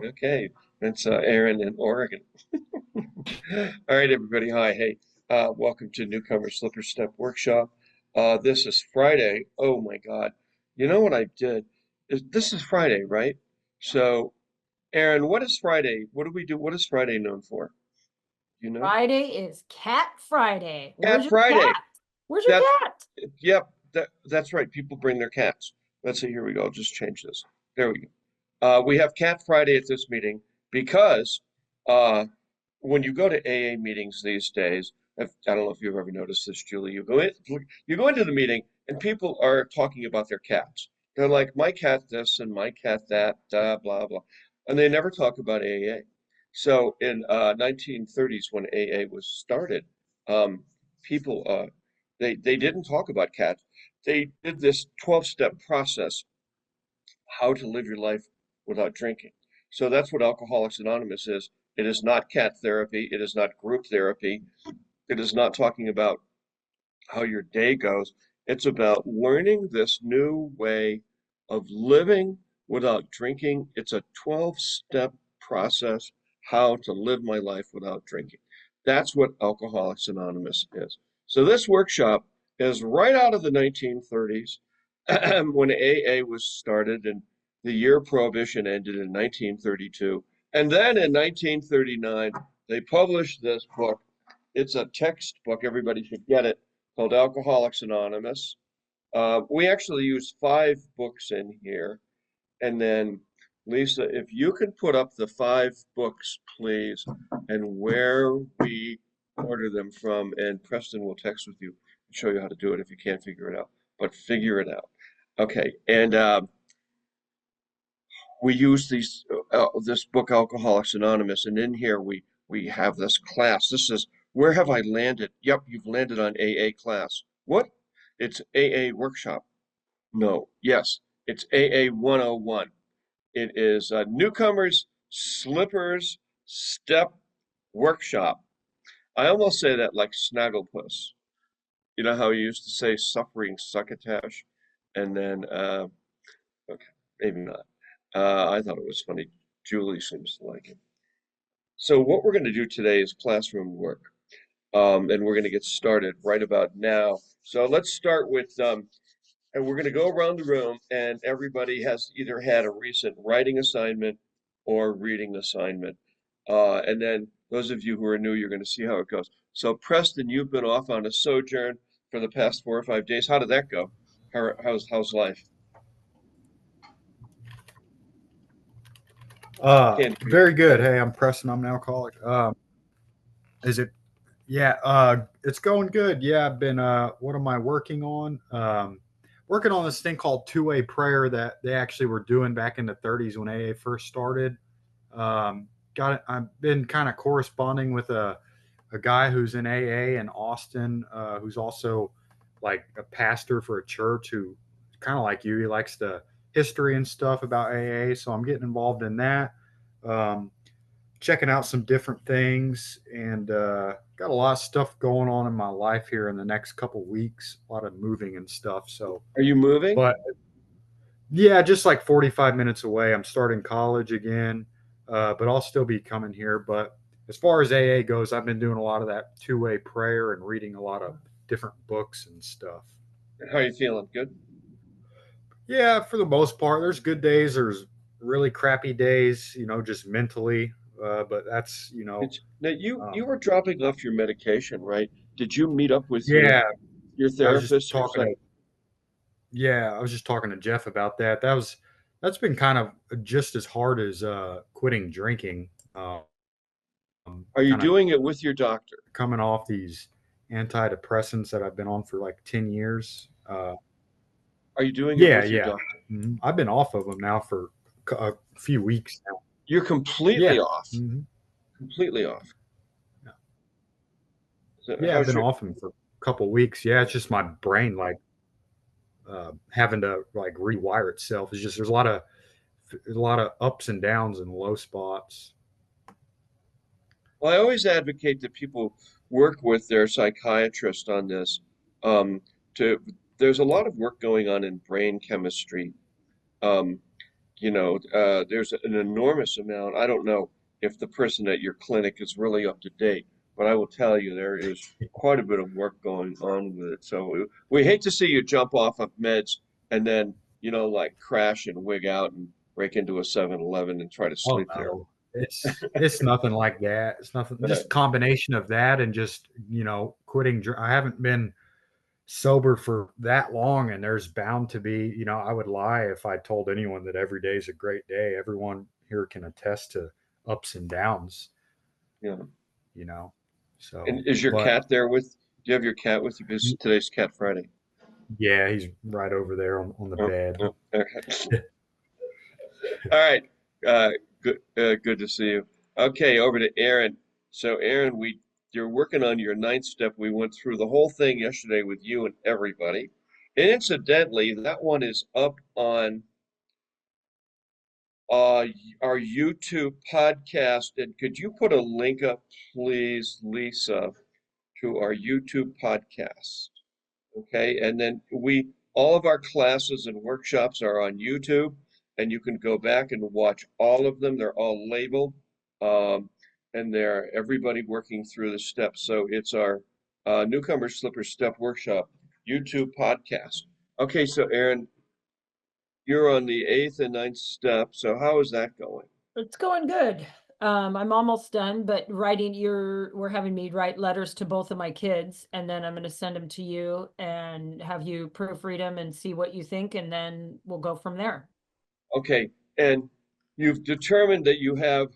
Okay, it's Aaron in Oregon. All right, everybody. Hi, hey, welcome to Newcomers Slipper Step Workshop. This is Friday. Oh my God, you know what I did? This is Friday, right? So, Aaron, what is Friday? What do we do? What is Friday known for? You know? Friday is Cat Friday. Where's Cat your cat? Friday. Where's your That's cat? yep. That's right. People bring their cats. Let's see. Here we go. I'll just change this. There we go. We have Cat Friday at this meeting because uh, when you go to AA meetings these days, I don't know if you've ever noticed this, Julie. You go into the meeting, and people are talking about their cats. They're like, "My cat this and my cat that, blah blah," and they never talk about AA. So in 1930s, when AA was started, um, people they didn't talk about cats. They did this 12-step process how to live your life without drinking. So that's what Alcoholics Anonymous is. It is not cat therapy. It is not group therapy. It is not talking about how your day goes. It's about learning this new way of living without drinking. It's a 12-step process how to live my life without drinking. That's what Alcoholics Anonymous is. So this workshop is right out of the 1930s when AA was started, and the year Prohibition ended in 1932. And then in 1939, they published this book. It's a textbook. Everybody should get it, called Alcoholics Anonymous. We actually use 5 books in here. And then, Lisa, if you can put up the 5 books, please, and where we order them from, and Preston will text with you and show you how to do it if you can't figure it out. But figure it out. Okay, and we use this book, Alcoholics Anonymous, and in here we have this class. This is Where Have I Landed? Yep, you've landed on AA class. What? It's AA workshop. No, yes, it's AA 101. It is Newcomers Slippers Step Workshop. I almost say that like Snagglepuss. You know how you used to say suffering succotash? And then, okay, maybe not. I thought it was funny. Julie seems to like it. So what we're going to do today is classroom work, and we're going to get started right about now. So let's start with, and we're going to go around the room, and everybody has either had a recent writing assignment or reading assignment. And then those of you who are new, you're going to see how it goes. So Preston, you've been off on a sojourn for the past 4 or 5 days. How did that go? How's life? Can't hear you. Very good. Hey, I'm Preston. I'm an alcoholic. Is it? Yeah. It's going good. Yeah. I've been. What am I working on? Working on this thing called two-way prayer that they actually were doing back in the 30s when AA first started. Got it. I've been kind of corresponding with a guy who's in AA in Austin, who's also like a pastor for a church who kind of like you. He likes the history and stuff about AA. So I'm getting involved in that. Um, Checking out some different things and got a lot of stuff going on in my life here in the next couple weeks, a lot of moving and stuff. So, Are you moving? but yeah, just like 45 minutes away. I'm starting college again, but I'll still be coming here. But as far as AA goes, I've been doing a lot of that two-way prayer and reading a lot of different books and stuff. How are you feeling? Good? Yeah, for the most part, there's good days, there's really crappy days, just mentally. But that's, Now you um, were dropping off your medication, right? Did you meet up with your yeah, your I was just therapist, your talking psych? to Yeah, I was just talking to Jeff about that. That's been kind of just as hard as quitting drinking. Are you Kind of doing it with your doctor? coming off these antidepressants that I've been on for like 10 years. Are you doing it Yeah, with your yeah. doctor? I've been off of them now for a few weeks now. You're completely Yeah. off. hmm Completely off. Yeah. So Yeah, I've how's been your off them for a couple weeks. Yeah, it's just my brain like having to like rewire itself. It's just there's a lot of ups and downs and low spots. Well, I always advocate that people work with their psychiatrist on this. To There's a lot of work going on in brain chemistry. Um, there's an enormous amount. I don't know if the person at your clinic is really up to date, but I will tell you there is quite a bit of work going on with it. So we hate to see you jump off of meds and then, like crash and wig out and break into a 7-Eleven and try to Oh sleep there. no, it's nothing like that. It's nothing. Just a combination of that and just quitting. I haven't been sober for that long, and there's bound to be. I would lie if I told anyone that every day is a great day. Everyone here can attest to ups and downs. Yeah. You know, so And is your but cat there with, do you have your cat with you? Because today's Cat Friday. yeah, he's right over there on the Oh, bed. oh, okay. All right. Good to see you. Okay, over to Aaron. So Aaron, you're working on your ninth step. We went through the whole thing yesterday with you and everybody. And incidentally, that one is up on our YouTube podcast. And could you put a link up, please, Lisa, to our YouTube podcast? Okay, and then all of our classes and workshops are on YouTube, and you can go back and watch all of them. They're all labeled, and they're everybody working through the steps. So it's our Newcomer Slipper Step Workshop YouTube podcast. Okay, so Aaron, you're on the eighth and ninth step. So how is that going? It's going good. I'm almost done, but we're having me write letters to both of my kids, and then I'm going to send them to you and have you proofread them and see what you think, and then we'll go from there. Okay, and you've determined that you have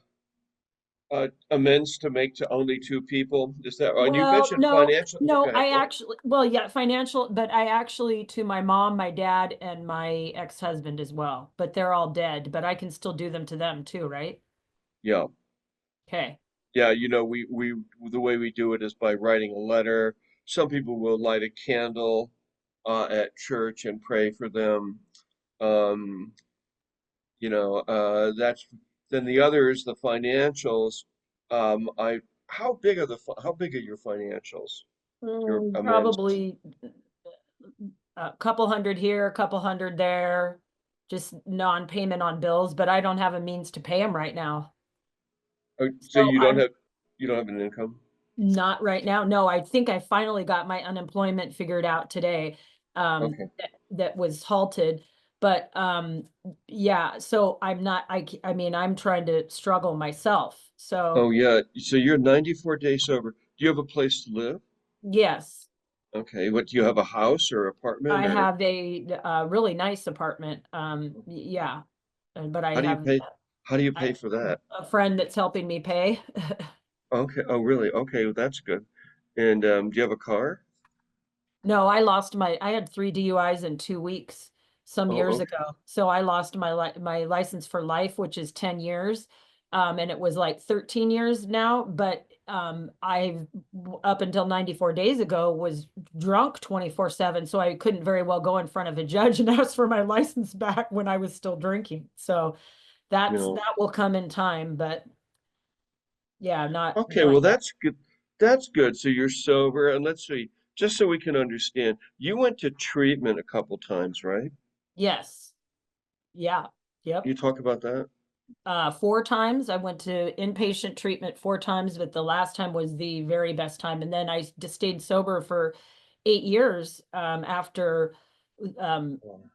amends to make to only two people. Is that, and you Well, mentioned no, financial. Go no, ahead, go ahead. well, yeah, financial, but I actually to my mom, my dad, and my ex-husband as well, but they're all dead, but I can still do them to them too, right? Yeah. Okay. Yeah, we the way we do it is by writing a letter. Some people will light a candle at church and pray for them. Um, that's then the other is the financials. I how big are your financials? Your amends? Probably a couple hundred here, a couple hundred there, just non-payment on bills, but I don't have a means to pay them right now. So So I'm you don't have an income? not right now. No, I think I finally got my unemployment figured out today. Okay. That was halted. But yeah, so I'm not, I mean, I'm trying to struggle myself. So Oh yeah. So you're 94 days sober. Do you have a place to live? yes, Okay. What do you have, a house or apartment I or have a really nice apartment. Yeah, but I how do you have pay? How do you a, pay for that? a friend that's helping me pay. Okay. Oh, really? Okay, well, that's good. And do you have a car? No, I had 3 DUIs in 2 weeks some Oh, years okay. ago. So I lost my license for life, which is 10 years. And it was like 13 years now, but I've up until 94 days ago was drunk 24/7. So I couldn't very well go in front of a judge and ask for my license back when I was still drinking. So You know. that will come in time, but yeah, Okay, not well, yet. that's good. That's good. So you're sober, and let's see, just so we can understand, you went to treatment a couple times, right? Yes. Yeah. Can Yep. you talk about that? 4 times. I went to inpatient treatment 4 times, but the last time was the very best time. And then I just stayed sober for 8 years after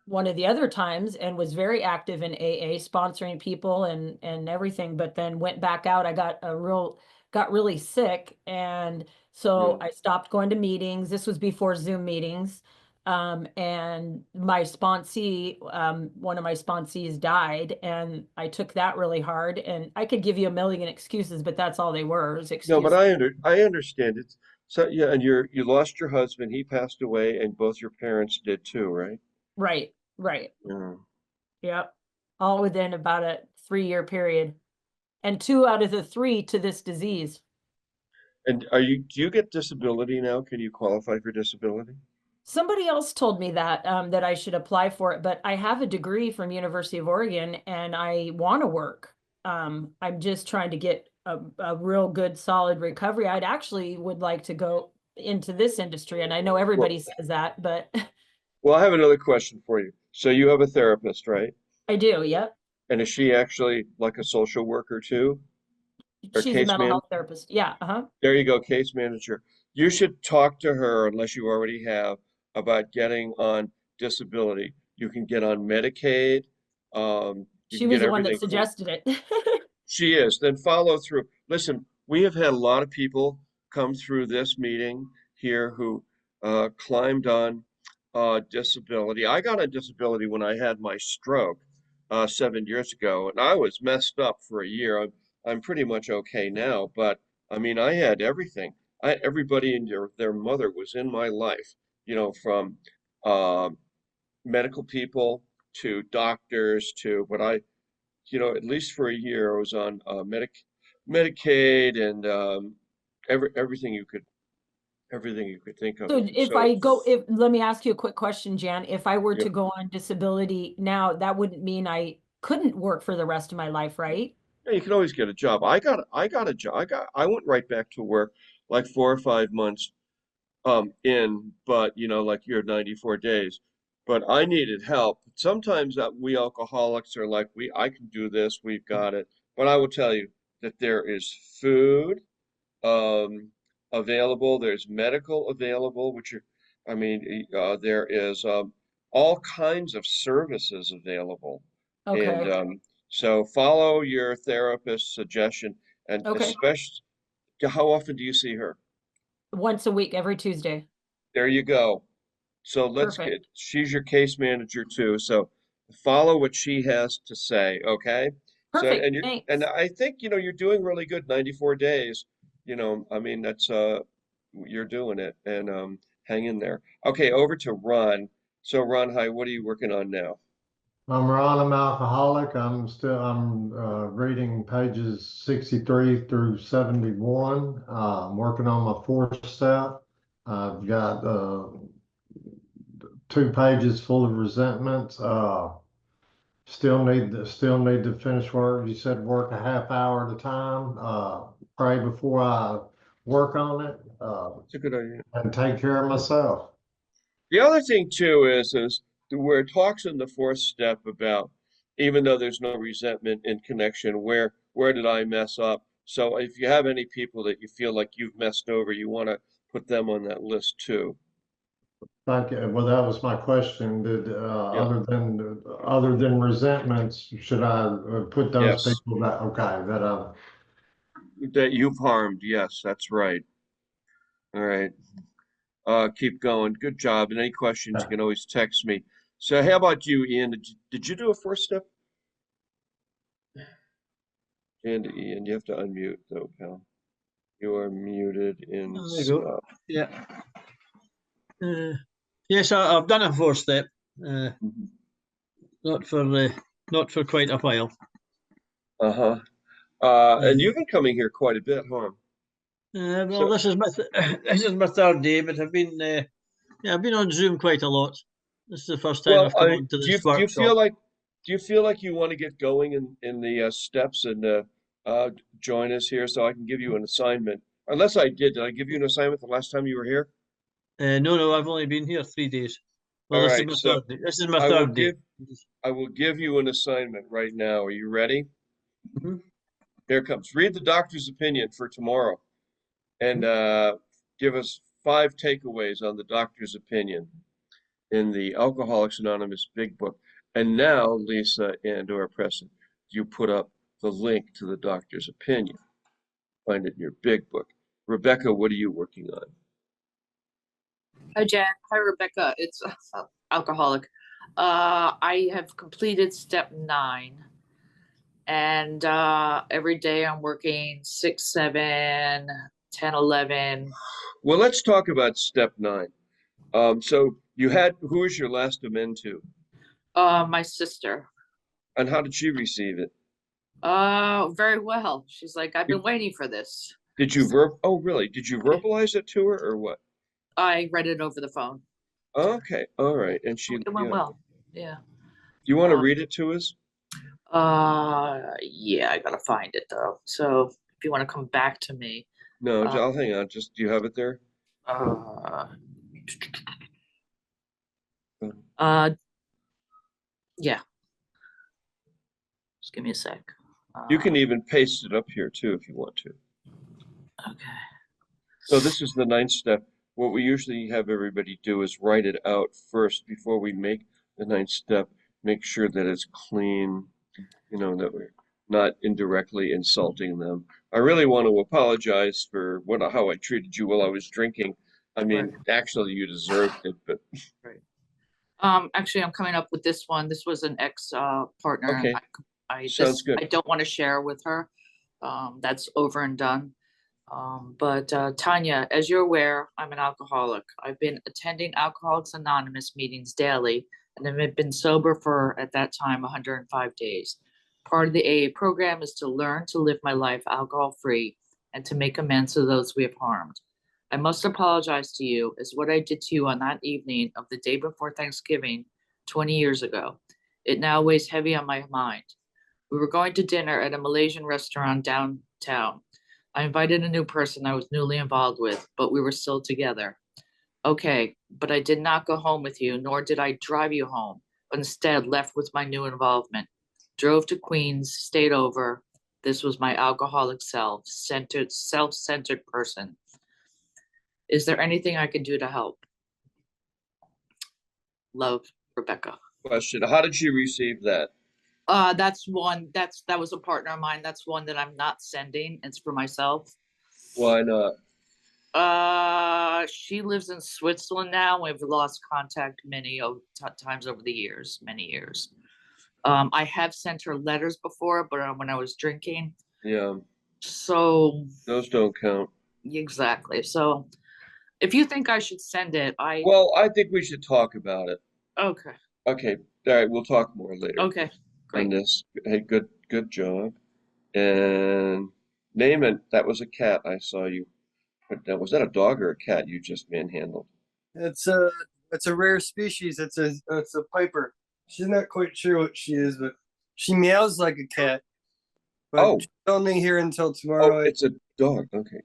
one of the other times and was very active in AA, sponsoring people and everything. But then went back out. I got really sick, and so Yeah. I stopped going to meetings. This was before Zoom meetings. And my sponsee, one of my sponsees died, and I took that really hard. And I could give you a million excuses, but that's all they were, was No, but excuses. I understand it. So yeah, and you lost your husband, he passed away, and both your parents did too, right? Right, right. Yeah. Yep. All within about a 3 year period. And 2 out of the 3 to this disease. And do you get disability now? Can you qualify for disability? Somebody else told me that I should apply for it, but I have a degree from University of Oregon and I want to work. I'm just trying to get a real good solid recovery. I'd actually would like to go into this industry, and I know Well, everybody says that, but well, I have another question for you. So you have a therapist, right? I do. Yep. And is she actually like a social worker too? Or She's a case mental man? health therapist. Yeah, uh-huh. There you go, case manager. You should talk to her, unless you already have, about getting on disability. You can get on Medicaid. You She can was get the one that everything for. suggested it. She is. Then follow through. Listen, we have had a lot of people come through this meeting here who climbed on disability. I got on disability when I had my stroke 7 years ago, and I was messed up for a year. I'm pretty much okay now, but I mean, I had everything. Everybody and their mother was in my life, from uh, medical people to doctors to what at least for a year, I was on Medicaid and everything you could think of. So if So, I go, if let me ask you a quick question, Jan. If I were yeah, to go on disability now, that wouldn't mean I couldn't work for the rest of my life, right? yeah, you can always get a job. I got a job. I went right back to work like 4 or 5 months in, but like your 94 days. But I needed help. Sometimes we alcoholics are like, I can do this, we've got it. But I will tell you that there is food um, available. There's medical available, I mean, there is all kinds of services available. And Okay. so follow your therapist's suggestion, and Okay. especially, how often do you see her? Once a week, every Tuesday. There you go. So Perfect. she's your case manager too. So follow what she has to say, okay? So, Perfect. and Thanks. I think, you're doing really good, 94 days. I mean, that's you're doing it, and hang in there. Okay, over to Ron. So Ron, hi, what are you working on now? I'm Ron, I'm alcoholic. I'm reading pages 63 through 71. I'm working on my fourth step. I've got 2 pages full of resentments. Still need to finish work. You said work a half hour at a time. Pray before I work on it, It's a good idea. and take care of myself. The other thing too is where it talks in the fourth step about, even though there's no resentment in connection, where did I mess up? So if you have any people that you feel like you've messed over, you want to put them on that list too. Thank you. Well, that was my question. Yeah. Other than resentments, should I put those Yes. people that, okay, that That you've harmed. Yes, that's right. All right. Keep going. Good job. And any questions, you can always text me. So how about you, Ian? Did you do a fourth step? And Ian, you have to unmute though, pal. You are muted in There you go. Scott. Yeah. Yes, I've done a fourth step. Uh, Mhm. not for not for quite a while. Uh-huh. And Uh, you've been coming here quite a bit, huh? well, So, this is my this is my third day, but I've been on Zoom quite a lot. This is the first time well, I've come on to do you this do you feel workshop. like you want to get going in the steps and uh, join us here so I can give you an assignment? Unless did I give you an assignment the last time you were here? No, I've only been here 3 days. Well, All this is right, my so third day. This is my I will third day. give I will give you an assignment right now. Are you ready? Mhm, Here it comes. Read the doctor's opinion for tomorrow and mhm. give us 5 takeaways on the doctor's opinion in the Alcoholics Anonymous Big Book. And now, Lisa and/or Preston, you put up the link to the doctor's opinion. Find it in your Big Book. Rebecca, what are you working on? Hi, Jan. Hi, Rebecca. It's alcoholic. I have completed step 9, and every day I'm working 6, 7, 10, 11. Well, let's talk about step 9. So who was your last amend to? My sister. And how did she receive it? Very well. She's like, I've been Did, waiting for this. did you So oh, really? Did you verbalize it to her or what? I read it over the phone. Okay, all right. And It went yeah. well. Yeah. Do you want to Uh, read it to us? yeah, I gotta find it though. So if you want to come back to me, No, uh, I'll hang on. Do you have it there? uh, Uh, uh, yeah. give me a sec. You can even paste it up here too if you want to. Okay. So this is the 9th step. What we usually have everybody do is write it out first before we make the 9th step. Make sure that it's clean, you know, that we're not indirectly insulting them. I really want to apologize for how I treated you while I was drinking. I mean, actually, you deserved it, but Right. Actually, I'm coming up with this one. This was an ex partner. okay, I sounds good. I don't want to share with her. That's over and done. But Tanya, as you're aware, I'm an alcoholic. I've been attending Alcoholics Anonymous meetings daily, and I've been sober for, at that time, 105 days. Part of the AA program is to learn to live my life alcohol-free and to make amends to those we have harmed. I must apologize to you as what I did to you on that evening of the day before Thanksgiving 20 years ago. It now weighs heavy on my mind. We were going to dinner at a Malaysian restaurant downtown. I invited a new person I was newly involved with, but we were still together. Okay, but I did not go home with you, nor did I drive you home, but instead left with my new involvement. Drove to Queens, stayed over. This was my alcoholic self-centered person. Is there anything I can do to help? Love, Rebecca. Question: how did she receive that? That's one, that was a partner of mine. That's one that I'm not sending. It's for myself. Why not? She lives in Switzerland now. We've lost contact many times over the years, many years. I have sent her letters before, but when I was drinking. Yeah, So those don't count. exactly. So if you think I should send it, Well, I think we should talk about it. okay. Okay, all right, we'll talk more later Okay, on great. this. Hey, good job. And name it. That was a cat I saw you put down. Was that a dog or a cat you just manhandled? It's a rare species. It's a piper. She's not quite sure what she is, but she meows like a cat. But Oh. she's only here until Oh, tomorrow. it's a dog. Okay,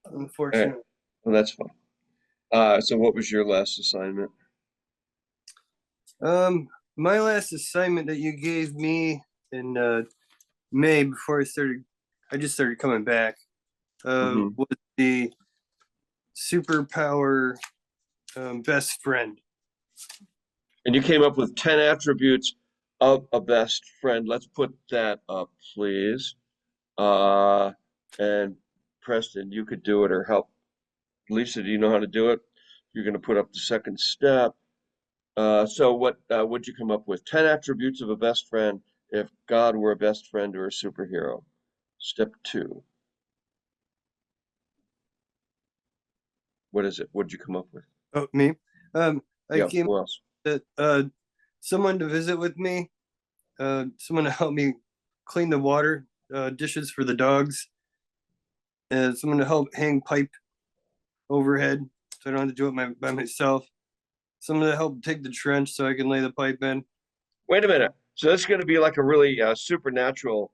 all right. Unfortunately. Well, that's fine. So what was your last assignment? My last assignment that you gave me in May before I just started coming back. Was the superpower best friend. And you came up with 10 attributes of a best friend. Let's put that up, please. And Preston, you could do it or help. Lisa, do you know how to do it? You're going to put up the second step. So what would you come up with? 10 attributes of a best friend if God were a best friend or a superhero. Step 2. What is it? What'd you come up with? Oh, me? I Yeah, came who else? that someone to visit with me, someone to help me clean the water dishes for the dogs, and someone to help hang pipe overhead so I don't have to do it by myself. Someone to help dig the trench so I can lay the pipe in. Wait a minute. So this is going to be like a really supernatural,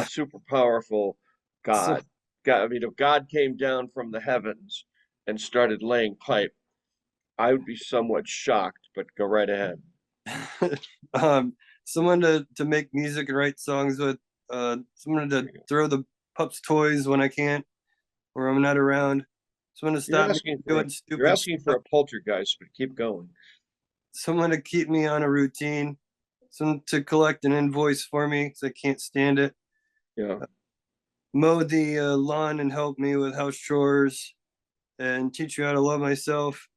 super powerful God. I mean, if God came down from the heavens and started laying pipe, I would be somewhat shocked, but go right ahead. Someone to make music and write songs with. Someone to throw the pups toys when I can't or I'm not around. Someone to stop me doing stupid You're asking for stuff. a poltergeist, but keep going. Someone to keep me on a routine. Someone to collect an invoice for me because I can't stand it. Yeah. Mow the lawn and help me with house chores and teach you how to love myself.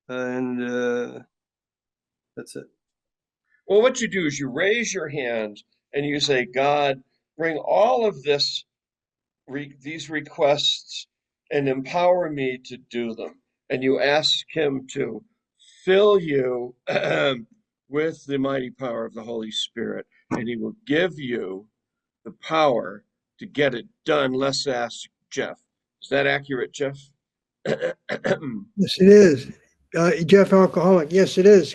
And that's it. Well, what you do is you raise your hand and you say, God, bring all of these requests and empower me to do them. And you ask him to fill you with the mighty power of the Holy Spirit, and he will give you the power to get it done. Let's ask Jeff. Is that accurate, Jeff? Yes, it is. Jeff Alcoholic. Yes, it is.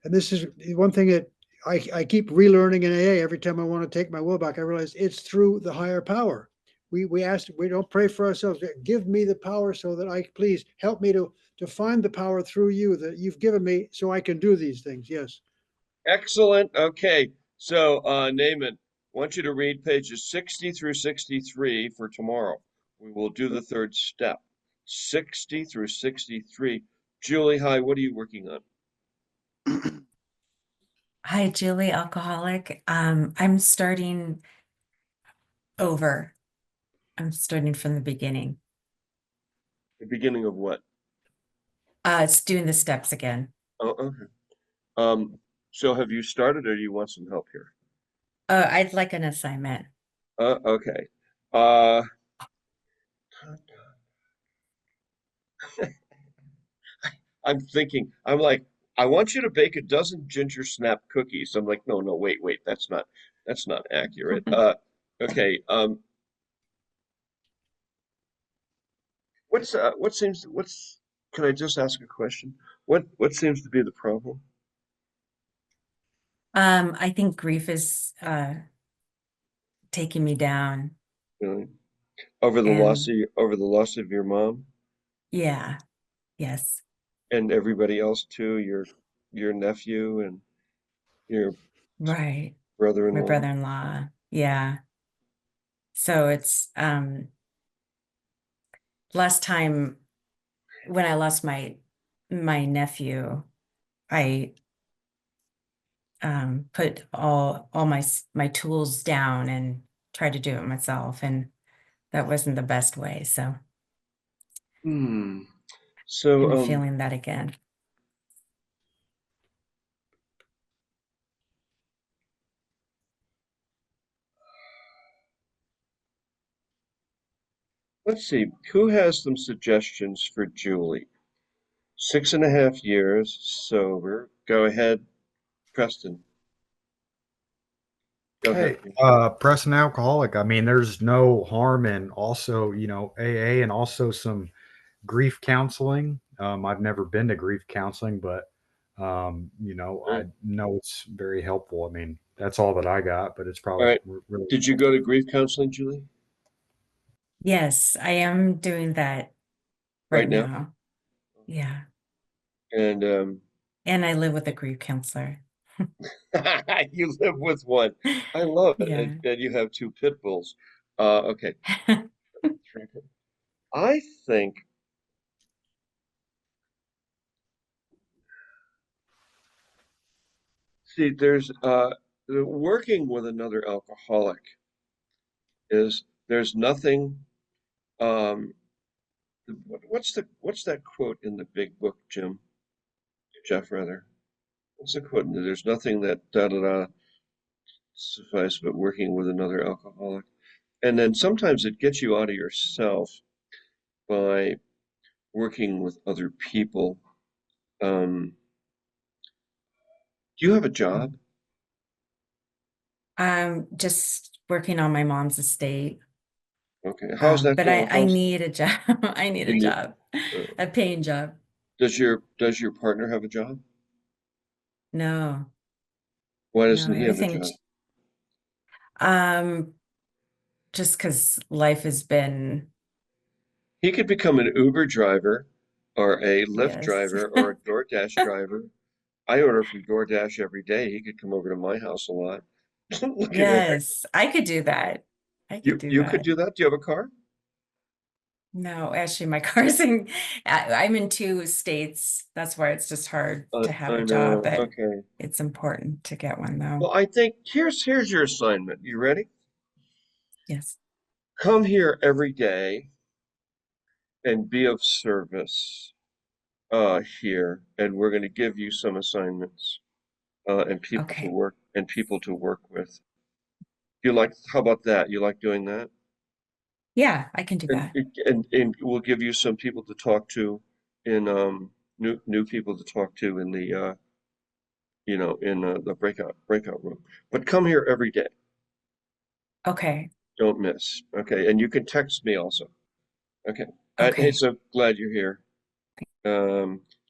And this is one thing that I keep relearning in AA. Every time I want to take my will back, I realize it's through the higher power. We don't pray for ourselves. Give me the power so that please help me to find the power through you that you've given me so I can do these things. Yes. Excellent. Okay. So, Naaman, want you to read pages 60 through 63 for tomorrow. We will do the third step. 60 through 63. Julie, hi, what are you working on? Hi, Julie, alcoholic. I'm starting over. I'm starting from the beginning. The beginning of what? It's doing the steps again. Oh, okay. So have you started or do you want some help here? I'd like an assignment. Okay. Uh, I'm thinking, I'm like, I want you to bake a dozen ginger snap cookies. I'm like, no, wait, that's not accurate. Okay. Can I just ask a question? What seems to be the problem? I think grief is taking me down. Really? Over the And loss of your mom yeah, yes, and everybody else too, your nephew and your right. My brother-in-law. brother-in-law. Yeah. So it's last time when I lost my nephew, I put all my tools down and tried to do it myself, and that wasn't the best way. So Hmm. So, I'm feeling that again. let's see, who has some suggestions for Julie? 6.5 years sober. Go ahead, Preston. Go Hey, ahead. pressing alcoholic. I mean, there's no harm in also, AA and also some grief counseling. I've never been to grief counseling, but I know it's very helpful. I mean, that's all that I got, but it's All probably right. really Did you go to grief counseling, Julie? Yes, I am doing that Right right now? now. Yeah. And And I live with a grief counselor. you live with one. I love it. Yeah. And you have two pit bulls. Okay. I think see there's working with another alcoholic is there's nothing um what's that quote in the big book, Jeff rather? What's the quote? There's nothing that da da da suffice but working with another alcoholic. And then sometimes it gets you out of yourself by working with other people. Do you have a job? I'm just working on my mom's estate. Okay. How's that But I going? How's need a job. I need a in the, job, uh, a paying job. does your partner have a job? No, Why no, doesn't he have a everything. job? Um, just because life has been, He could become an Uber driver or a Lyft yes. driver or a DoorDash driver. I order from DoorDash every day. He could come over to my house a lot. Look at him. Yes, I could do that. I could do You could that. do that? Do you have a car? No, actually, my car's in, I'm in 2 states. That's why it's just hard to have I a job, know. but Okay. it's important to get one though. Well, I think here's your assignment. You ready? Yes. Come here every day and be of service here, and we're going to give you some assignments and Okay. people to work with. How about that? You like doing that? Yeah, I can do And that. we'll give you some people to talk to in new people to talk to in the in the breakout room. But come here every day. Okay. Don't miss. Okay, and you can text me also. Okay. Hey, Okay. so glad you're here.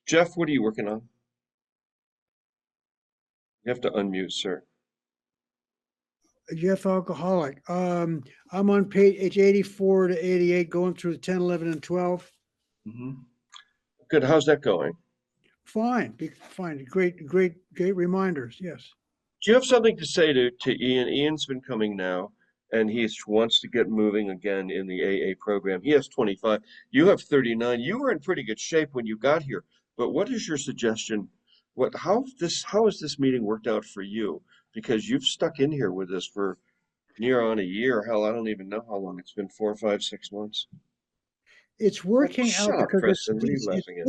Jeff, what are you working on? You have to unmute, sir. Jeff Alcoholic. I'm on page 84 to 88, going through 10, 11, and 12. Good. How's that going? Fine, fine. Great reminders. Yes. you have something to say to Ian? Ian's been coming now, and he wants to get moving again in the AA program. He has 25. You have 39. You were in pretty good shape when you got here. But what is your suggestion? How has this meeting worked out for you? Because you've stuck in here with us for near on a year. Hell, I don't even know how long it's been, 4, 5, 6 months. It's working out Shut up, because Preston. What are you laughing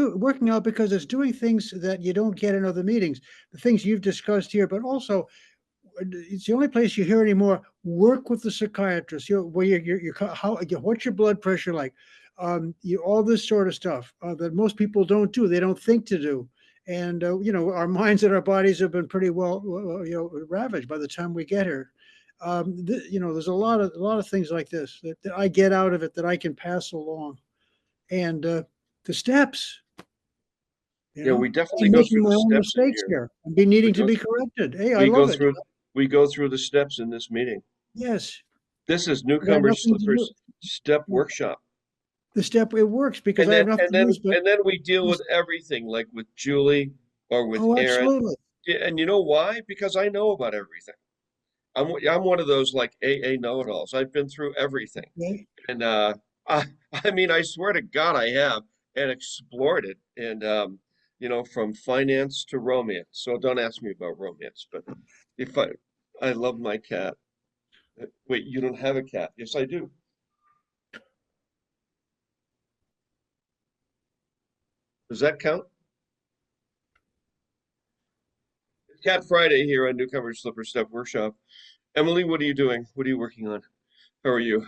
at? working out because it's doing things that you don't get in other meetings, the things you've discussed here, but also it's the only place you hear anymore. Work with the psychiatrist. Where what's your blood pressure like? All this sort of stuff that most people don't do. They don't think to do. And our minds and our bodies have been pretty well, ravaged by the time we get here. There's a lot of things like this that I get out of it that I can pass along, and the steps. Yeah, we definitely I'm go making through my the own steps in mistakes here. here and be needing to go be through- corrected. Hey, I We go love it. through the steps in this meeting. Yes, This is I got Newcomers nothing to lose. Slippers Step Workshop. The step, it works because And I have then nothing and to then lose. But and then we deal with everything, like with Julie or with oh, Aaron. absolutely. Yeah, and you know why? Because I know about everything. I'm one of those like AA know-it-alls. I've been through everything. Okay. And I I mean I swear to God I have, and explored it, and from finance to romance. So don't ask me about romance, but if I love my cat. Wait, you don't have a cat? Yes, I do. Does that count? Cat Friday here on Newcomers Slipper Step Workshop. Emily, what are you doing? What are you working on? How are you?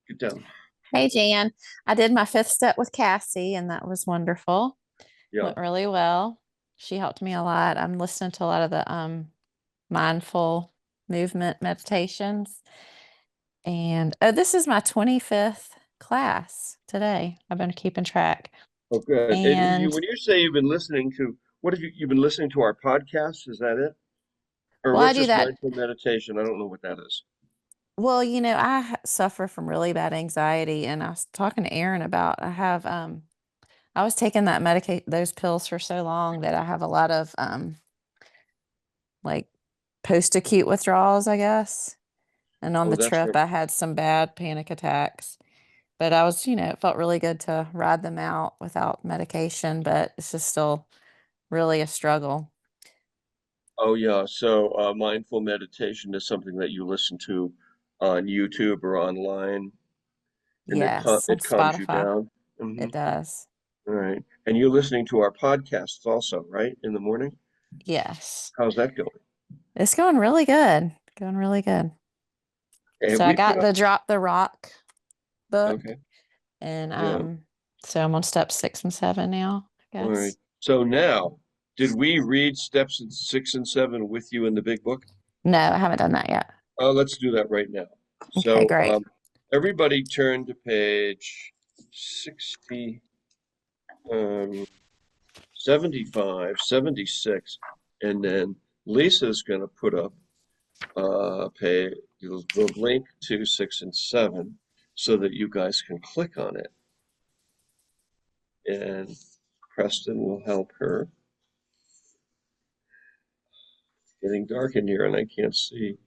Get down. Hey, Jan. I did my 5th step with Cassie, and that was wonderful. Yeah. Went really well. She helped me a lot. I'm listening to a lot of the mindful movement meditations. And this is my 25th class today. I've been keeping track. Oh, good. And And when you say you've been listening to, what have you've been listening to our podcast? Is that it? Or well, I what's do just that. mindful meditation? I don't know what that is. Well, I suffer from really bad anxiety, and I was talking to Aaron about I was taking those pills for so long that I have a lot of like post-acute withdrawals, I guess. And on Oh, the that's trip, from, I had some bad panic attacks. But I was, it felt really good to ride them out without medication, but it's just still really a struggle. oh yeah. So mindful meditation is something that you listen to on YouTube or online, and Yes, on it calms you Spotify, down. Hmm. it does. All right. And you're listening to our podcasts also, right? In the morning? Yes, How's that going? it's going really good. Going really good. Have So I we put got up? the Drop the Rock book, Okay. and Yeah. so I'm on step 6 and 7 now, I All right. guess. So now, did we read steps 6 and 7 with you in the big book? No, I haven't done that yet. Let's do that right now. Okay, So, great. everybody turn to page 60, 75, 76, and then Lisa's going to put up the link to 6 and 7 so that you guys can click on it. And Preston will help her. Getting dark in here and I can't see.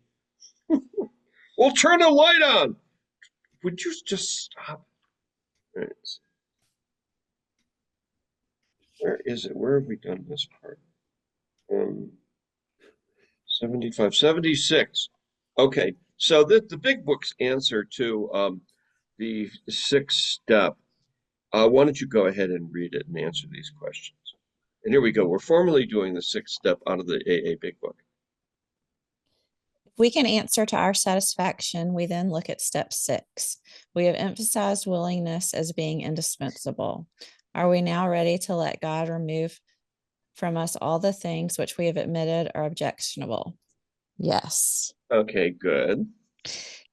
Well, turn the light on. Would you just stop? All right. Where is it? Where have we done this part? 75, 76. Okay, so the big book's answer to the 6th step. Why don't you go ahead and read it and answer these questions? And here we go. We're formally doing the 6th step out of the AA Big Book. If we can answer to our satisfaction, we then look at step 6. We have emphasized willingness as being indispensable. Are we now ready to let God remove from us all the things which we have admitted are objectionable? Yes. Okay, good.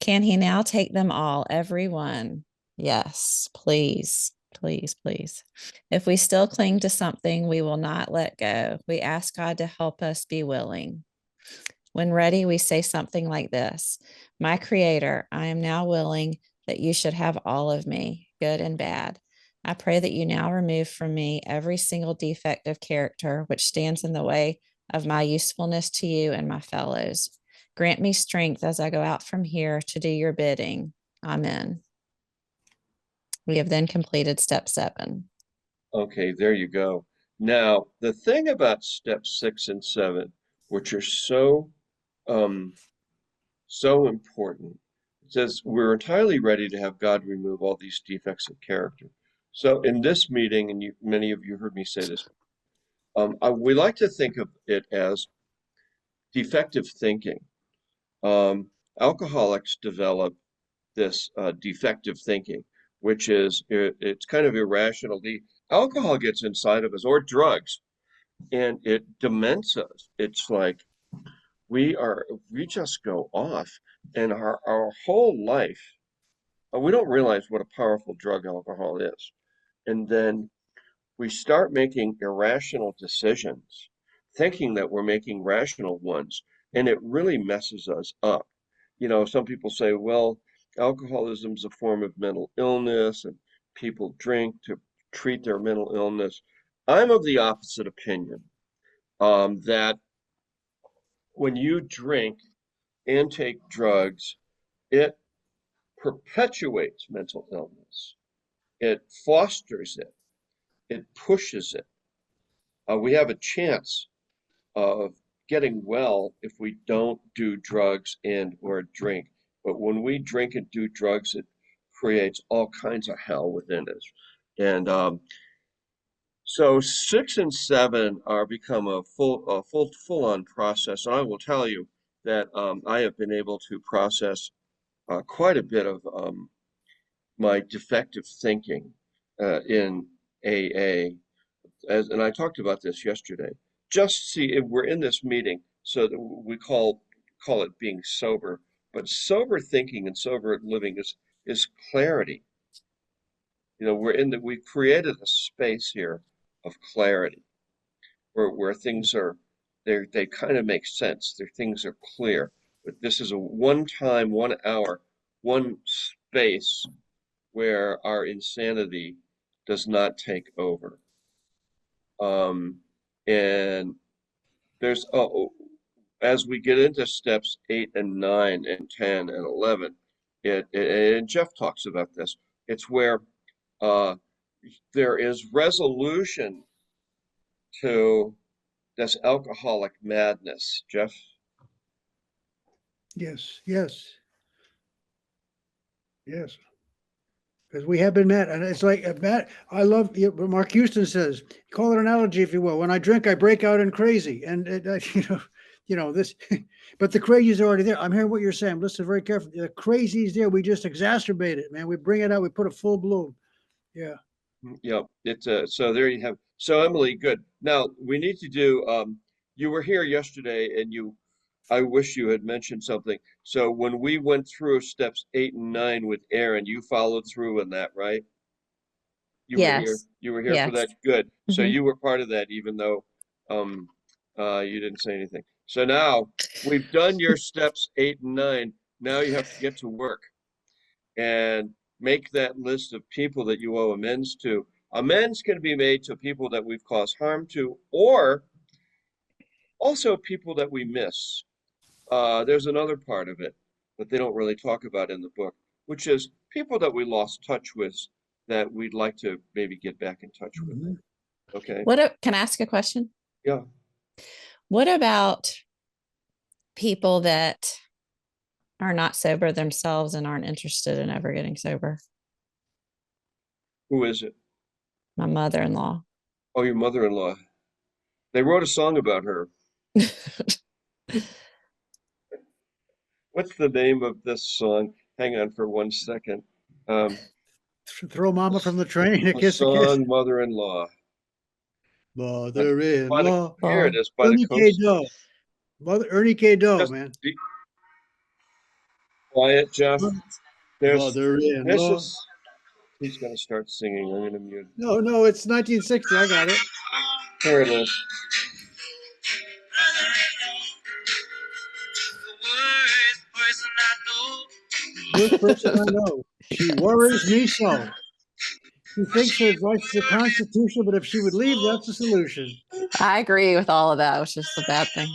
Can he now take them all, every one? Yes, please, please, please. If we still cling to something, we will not let go. We ask God to help us be willing. When ready, we say something like this: My Creator, I am now willing that you should have all of me, good and bad. I pray that you now remove from me every single defect of character which stands in the way of my usefulness to you and my fellows. Grant me strength as I go out from here to do your bidding. Amen. We have then completed step 7. Okay, there you go. Now, the thing about step 6 and 7, which are so important, it says we're entirely ready to have God remove all these defects of character. So in this meeting, and many of you heard me say this, we like to think of it as defective thinking. Alcoholics develop this defective thinking, which is it's kind of irrational. The alcohol gets inside of us, or drugs, and it dements us. It's like we just go off, and our whole life, we don't realize what a powerful drug alcohol is. And then we start making irrational decisions, thinking that we're making rational ones, and it really messes us up. Some people say, well, alcoholism is a form of mental illness, and people drink to treat their mental illness. I'm of the opposite opinion, that when you drink and take drugs, it perpetuates mental illness. It fosters it. It pushes it. We have a chance of getting well if we don't do drugs and or drink. But when we drink and do drugs, it creates all kinds of hell within us. And so 6 and 7 are become a full-on process. And I will tell you that I have been able to process quite a bit of my defective thinking in AA. And I talked about this yesterday. Just see if we're in this meeting, so that we call it being sober, but sober thinking and sober living is clarity. We've created a space here of clarity, where things are they kind of make sense. Things are clear. But this is a 1 time, 1 hour, 1 space where our insanity does not take over. And there's as we get into steps 8 and 9 and 10 and 11, and Jeff talks about this, it's where there is resolution to this alcoholic madness. Jeff? Yes, yes. Yes. Because we have been mad, and it's like Matt. I love what Mark Houston says. Call it an analogy, if you will. When I drink, I break out in crazy, and this. But the crazy is already there. I'm hearing what you're saying. Listen very carefully. The crazy is there. We just exacerbate it, man. We bring it out. We put a full bloom. Yeah. Yeah. So there you have. So Emily, good. Now we need to do. You were here yesterday, and I wish you had mentioned something. So when we went through steps 8 and 9 with Aaron, you followed through on that, right? You were here. Yes. You were here for that. Yes. Good. So Mhm. you were part of that, even though you didn't say anything. So now we've done your steps 8 and 9. Now you have to get to work and make that list of people that you owe amends to. Amends can be made to people that we've caused harm to, or also people that we miss. There's another part of it that they don't really talk about in the book, which is people that we lost touch with that we'd like to maybe get back in touch with. Mhm. Okay. Can I ask a question? Yeah. What about people that are not sober themselves and aren't interested in ever getting sober? Who is it? My mother-in-law. Oh, your mother-in-law. They wrote a song about her. What's the name of this song? Hang on for 1 second. Throw mama from the train. A The kiss, a kiss. song Mother-in-Law. Mother-in-law. Here it is, by the Ernie K. coast. Doe. Ernie K. Doe, Just man. be quiet, Jeff. This Mother-in-law. is, he's going to start singing. I'm going to mute. No, it's 1960. I got it. Here it is. Worst person I know. She worries me so. She thinks her advice is a constitutional, but if she would leave, that's the solution. I agree with all of that. It was just a bad thing.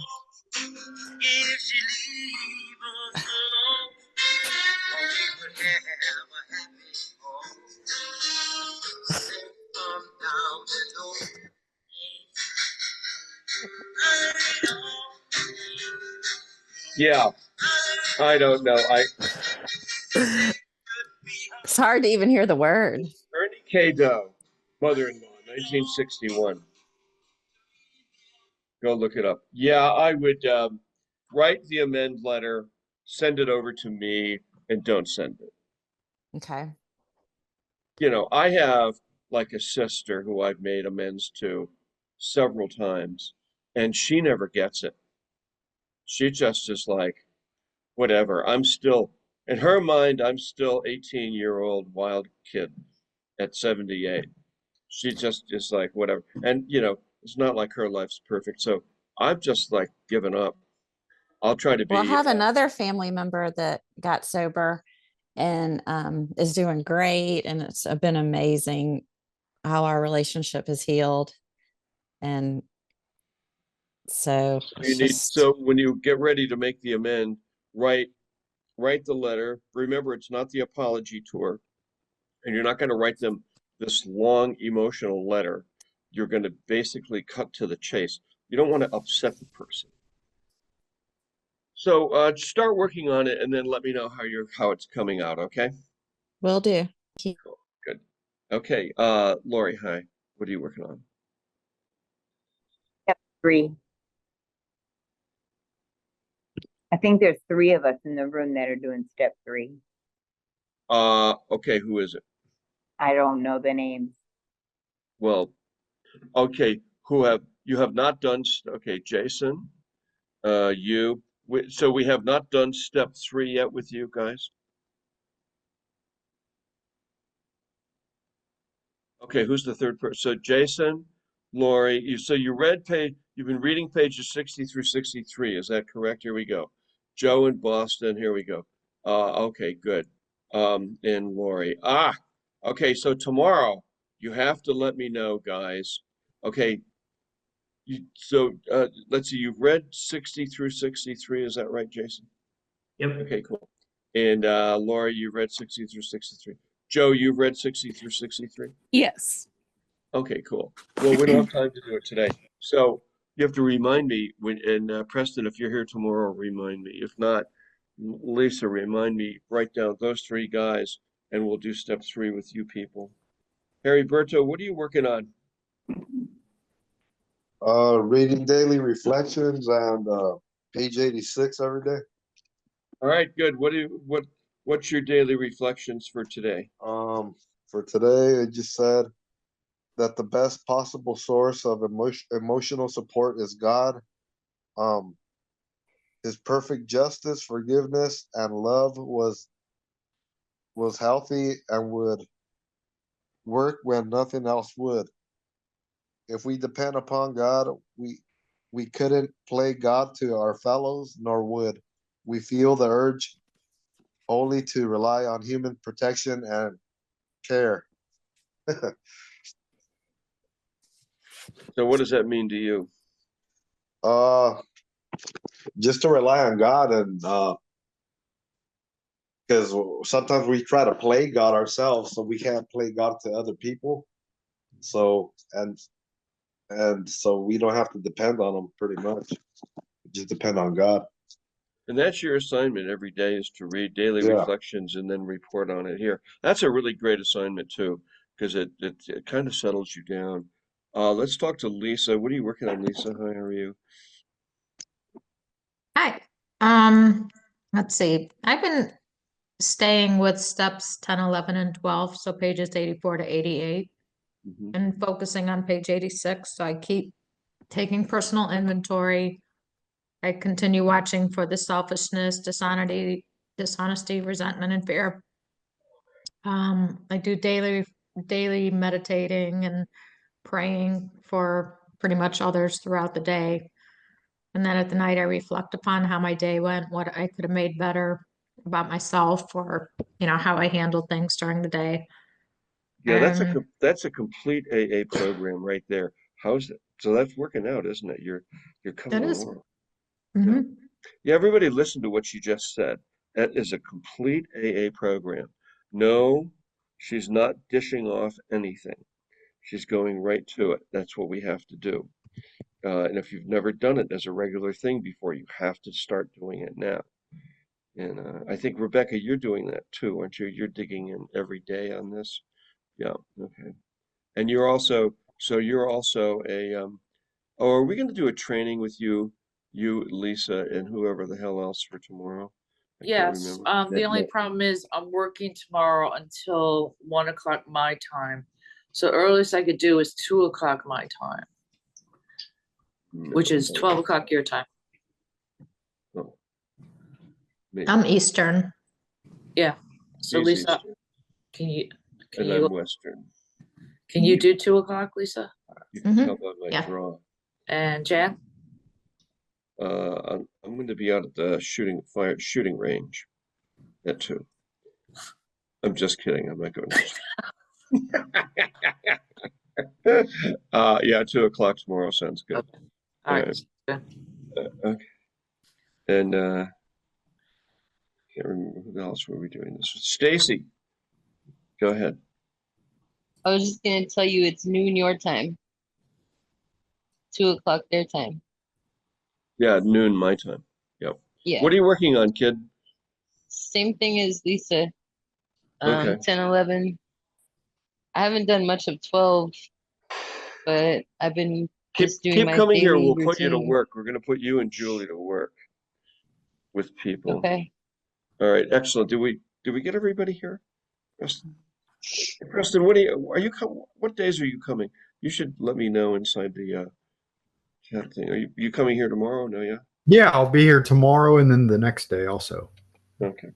Yeah, I don't know. It's hard to even hear the word. Ernie K. Doe, mother-in-law, 1961. Go look it up. Yeah, I would write the amend letter, send it over to me, and don't send it. Okay. You know, I have like a sister who I've made amends to several times, and she never gets it. She just is like, whatever. I'm still, in her mind, I'm still 18-year-old wild kid at 78. She just is like, whatever. And, you know, it's not like her life's perfect. So I've just like given up. I'll try to Well, I be, have another family member that got sober and is doing great. And it's been amazing how our relationship has healed. And so you it's need, just, so when you get ready to make the amend, write the letter. Remember, it's not the apology tour, and you're not going to write them this long emotional letter. You're going to basically cut to the chase. You don't want to upset the person. So start working on it, and then let me know how it's coming out. Okay. will do. Cool. Good. Okay. Lori, hi. What are you working on? Step 3. I think there's 3 of us in the room that are doing step 3. Okay. Who is it? I don't know the names. Well, okay. You have not done? Okay, Jason. So we have not done step 3 yet with you guys. Okay, who's the third person? So Jason, Lori, you've been reading pages 60 through 63. Is that correct? Here we go. Joe in Boston, here we go. Okay, good. And Lori. Okay, so tomorrow you have to let me know, guys. Okay, let's see, you've read 60 through 63, is that right, Jason? Yep. Okay, cool. And Lori, you've read 60 through 63. Joe, you've read 60 through 63? Yes. Okay, cool. Well, we don't have time to do it today. So you have to remind me and Preston, if you're here tomorrow, remind me. If not, Lisa, remind me, write down those 3 guys, and we'll do step 3 with you people. Harry Berto, what are you working on? Reading daily reflections and page 86 every day. All right, good. What's your daily reflections for today? For today, it just said that the best possible source of emotional support is God. His perfect justice, forgiveness, and love was healthy and would work when nothing else would. If we depend upon God, we couldn't play God to our fellows, nor would we feel the urge only to rely on human protection and care. So what does that mean to you? Just to rely on God, and because sometimes we try to play God ourselves, so we can't play God to other people. So and so we don't have to depend on them pretty much. Just depend on God. And that's your assignment every day, is to read daily Yeah. reflections and then report on it here. That's a really great assignment too, because it kind of settles you down. Let's talk to Lisa. What are you working on, Lisa? How are you? Hi. Let's see. I've been staying with steps 10, 11, and 12, so pages 84 to 88, Mhm. and focusing on page 86. So I keep taking personal inventory. I continue watching for the selfishness, dishonesty, resentment, and fear. I do daily meditating and praying for pretty much others throughout the day. And then at the night, I reflect upon how my day went, what I could have made better about myself, or, how I handled things during the day. Yeah, And that's a complete AA program right there. How's it? So that's working out, isn't it? You're that covering is, more. mhm. Yeah, everybody listen to what she just said. That is a complete AA program. No, she's not dishing off anything. She's going right to it. That's what we have to do. And if you've never done it as a regular thing before, you have to start doing it now. And I think, Rebecca, you're doing that too, aren't you? You're digging in every day on this. Yeah, okay. And you're also oh, are we going to do a training with you, Lisa, and whoever the hell else for tomorrow? I can't Yes, remember. the That, only no, problem is I'm working tomorrow until 1 o'clock my time. So earliest I could do is 2 o'clock my time, which no, is 12 o'clock your time. oh, me. I'm Eastern. Yeah. So He's Lisa, Eastern, can you, and I'm Western. can you do 2 o'clock, Lisa? You can tell by my Yeah. draw. And Jan? I'm going to be out at the shooting range at 2. I'm just kidding. I'm not going to. Yeah, 2 o'clock tomorrow sounds good. Okay. All right. Good. Okay. And can't remember who else were we doing this with. Stacy, go ahead. I was just gonna tell you it's noon your time, 2 o'clock their time. Yeah, noon my time. Yep. Yeah, What are you working on, kid? same thing as Lisa. Okay. 10, 11. I haven't done much of 12, but I've been just doing Keep my coming here. daily We'll put you to routine. work. We're going to put you and Julie to work with people. Okay. All right. Excellent. Did we get everybody here? Preston, what are you what days are you coming? You should let me know inside the chat thing. Are you coming here tomorrow? No, yeah. Yeah, I'll be here tomorrow and then the next day also. Okay.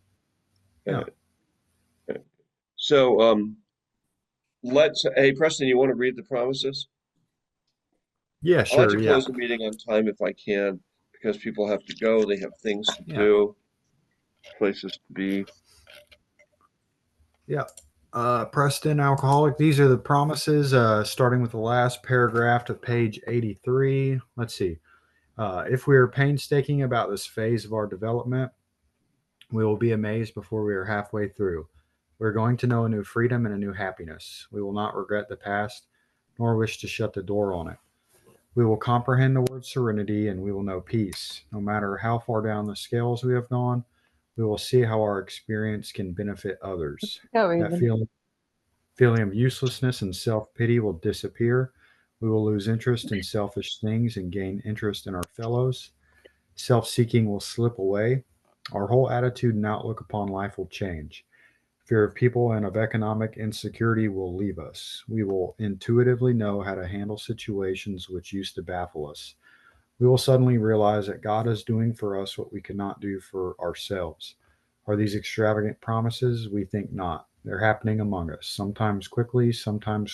Yeah. So hey Preston, you want to read the promises? Yeah, I like to sure. Yeah. close the meeting on time if I can, because people have to go, they have things to Yeah. do, places to be. Yeah. Preston, alcoholic. These are the promises, starting with the last paragraph of page 83. Let's see. If we are painstaking about this phase of our development, we will be amazed before we are halfway through. We're going to know a new freedom and a new happiness. We will not regret the past, nor wish to shut the door on it. We will comprehend the word serenity, and we will know peace. No matter how far down the scales we have gone, we will see how our experience can benefit others. That feeling of uselessness and self-pity will disappear. We will lose interest in selfish things and gain interest in our fellows. Self-seeking will slip away. Our whole attitude and outlook upon life will change. Fear of people and of economic insecurity will leave us. We will intuitively know how to handle situations which used to baffle us. We will suddenly realize that God is doing for us what we cannot do for ourselves. Are these extravagant promises? We think not. They're happening among us, sometimes quickly, sometimes